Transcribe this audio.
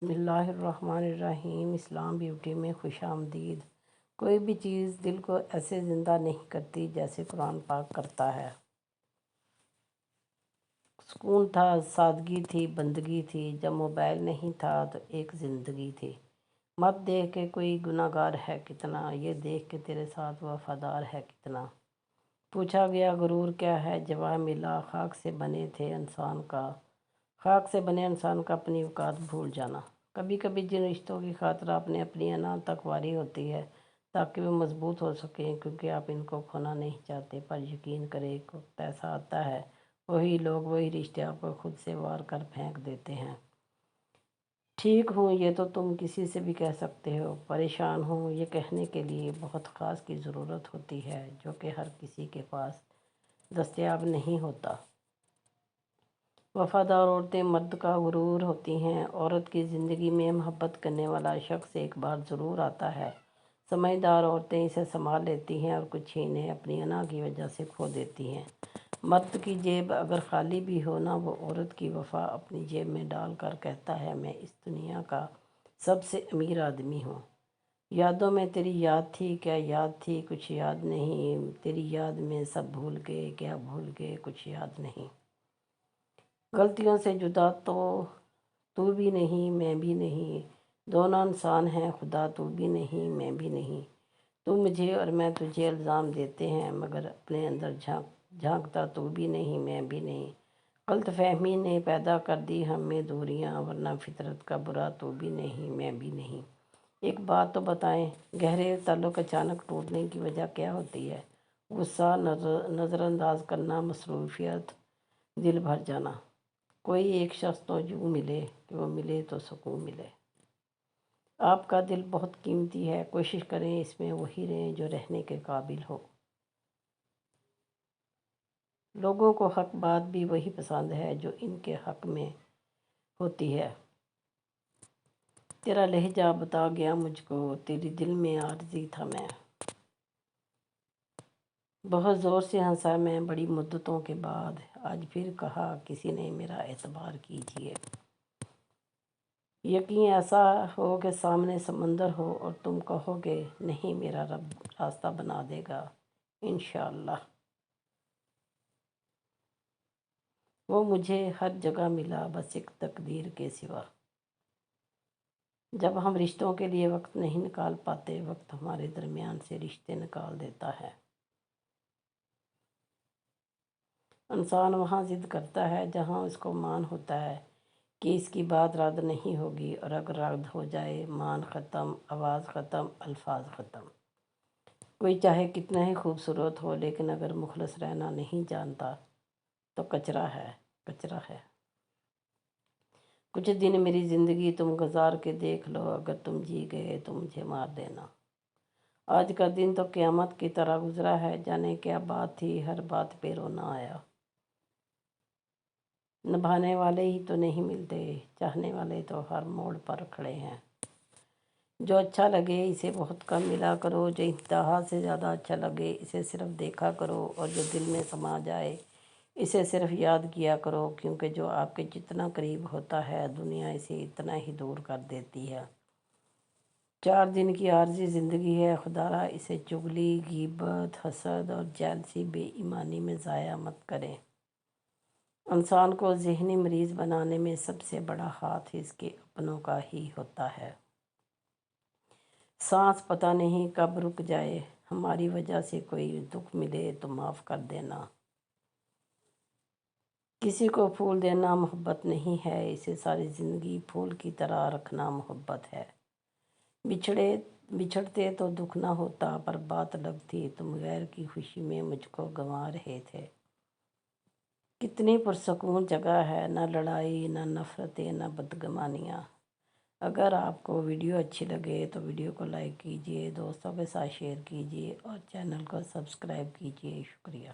بسم اللہ الرحمن الرحیم۔ اسلام بیوٹی میں خوش آمدید۔ کوئی بھی چیز دل کو ایسے زندہ نہیں کرتی جیسے قرآن پاک کرتا ہے۔ سکون تھا، سادگی تھی، بندگی تھی۔ جب موبائل نہیں تھا تو ایک زندگی تھی۔ مت دیکھ کے کوئی گناہ گار ہے کتنا، یہ دیکھ کے تیرے ساتھ وفادار ہے کتنا۔ پوچھا گیا غرور کیا ہے، جواب ملا خاک سے بنے تھے انسان کا، خاک سے بنے انسان کا اپنی اوقات بھول جانا۔ کبھی کبھی جن رشتوں کی خاطر آپ نے اپنی انا تک واری ہوتی ہے تاکہ وہ مضبوط ہو سکیں، کیونکہ آپ ان کو کھونا نہیں چاہتے، پر یقین کرے ایک وقت ایسا آتا ہے وہی لوگ، وہی رشتے آپ کو خود سے وار کر پھینک دیتے ہیں۔ ٹھیک ہوں یہ تو تم کسی سے بھی کہہ سکتے ہو، پریشان ہوں یہ کہنے کے لیے بہت خاص کی ضرورت ہوتی ہے جو کہ ہر کسی کے پاس دستیاب نہیں ہوتا۔ وفادار عورتیں مرد کا غرور ہوتی ہیں۔ عورت کی زندگی میں محبت کرنے والا شخص ایک بار ضرور آتا ہے۔ سمجھدار عورتیں اسے سنبھال لیتی ہیں اور کچھ انہیں اپنی انا کی وجہ سے کھو دیتی ہیں۔ مرد کی جیب اگر خالی بھی ہو نا، وہ عورت کی وفا اپنی جیب میں ڈال کر کہتا ہے میں اس دنیا کا سب سے امیر آدمی ہوں۔ یادوں میں تیری یاد تھی، کیا یاد تھی کچھ یاد نہیں، تیری یاد میں سب بھول گئے، کیا بھول گئے کچھ یاد نہیں۔ غلطیوں سے جدا تو بھی نہیں میں بھی نہیں، دونوں انسان ہیں خدا، تو بھی نہیں میں بھی نہیں۔ تو مجھے اور میں تجھے الزام دیتے ہیں، مگر اپنے اندر جھانکتا تو بھی نہیں میں بھی نہیں۔ غلط فہمی نے پیدا کر دی ہم میں دوریاں، ورنہ فطرت کا برا تو بھی نہیں میں بھی نہیں۔ ایک بات تو بتائیں، گہرے تعلق اچانک ٹوٹنے کی وجہ کیا ہوتی ہے؟ غصہ، نظر انداز کرنا، مصروفیت، دل بھر جانا۔ کوئی ایک شخص تو یوں ملے کہ وہ ملے تو سکون ملے۔ آپ کا دل بہت قیمتی ہے، کوشش کریں اس میں وہی رہیں جو رہنے کے قابل ہو۔ لوگوں کو حق بات بھی وہی پسند ہے جو ان کے حق میں ہوتی ہے۔ تیرا لہجہ بتا گیا مجھ کو، تیری دل میں عارضی تھا میں۔ بہت زور سے ہنسا میں بڑی مدتوں کے بعد، آج پھر کہا کسی نے میرا اعتبار کیجیے۔ یقین ایسا ہو کہ سامنے سمندر ہو اور تم کہو گے نہیں میرا رب راستہ بنا دے گا انشاءاللہ۔ وہ مجھے ہر جگہ ملا بس ایک تقدیر کے سوا۔ جب ہم رشتوں کے لیے وقت نہیں نکال پاتے، وقت ہمارے درمیان سے رشتے نکال دیتا ہے۔ انسان وہاں ضد کرتا ہے جہاں اس کو مان ہوتا ہے کہ اس کی بات رد نہیں ہوگی، اور اگر رد ہو جائے مان ختم، آواز ختم، الفاظ ختم۔ کوئی چاہے کتنا ہی خوبصورت ہو لیکن اگر مخلص رہنا نہیں جانتا تو کچرا ہے، کچرا ہے۔ کچھ دن میری زندگی تم گزار کے دیکھ لو، اگر تم جی گئے تو مجھے مار دینا۔ آج کا دن تو قیامت کی طرح گزرا ہے، جانے کیا بات تھی ہر بات پہ رونا آیا۔ نبھانے والے ہی تو نہیں ملتے، چاہنے والے تو ہر موڑ پر کھڑے ہیں۔ جو اچھا لگے اسے بہت کم ملا کرو، جو انتہا سے زیادہ اچھا لگے اسے صرف دیکھا کرو، اور جو دل میں سما جائے اسے صرف یاد کیا کرو، کیونکہ جو آپ کے جتنا قریب ہوتا ہے دنیا اسے اتنا ہی دور کر دیتی ہے۔ 4 دن کی عارضی زندگی ہے، خدارا اسے چغلی، غیبت، حسد اور جیلسی، بے ایمانی میں ضائع مت کریں۔ انسان کو ذہنی مریض بنانے میں سب سے بڑا ہاتھ اس کے اپنوں کا ہی ہوتا ہے۔ سانس پتہ نہیں کب رک جائے، ہماری وجہ سے کوئی دکھ ملے تو معاف کر دینا۔ کسی کو پھول دینا محبت نہیں ہے، اسے ساری زندگی پھول کی طرح رکھنا محبت ہے۔ بچھڑتے تو دکھ نہ ہوتا، پر بات الگ تھی، تم غیر کی خوشی میں مجھ کو گنوا رہے تھے۔ کتنی پرسکون جگہ ہے، نہ لڑائی، نہ نفرتیں، نہ بدگمانیاں۔ اگر آپ کو ویڈیو اچھی لگے تو ویڈیو کو لائک کیجیے، دوستوں کے ساتھ شیئر کیجیے اور چینل کو سبسکرائب کیجیے۔ شکریہ۔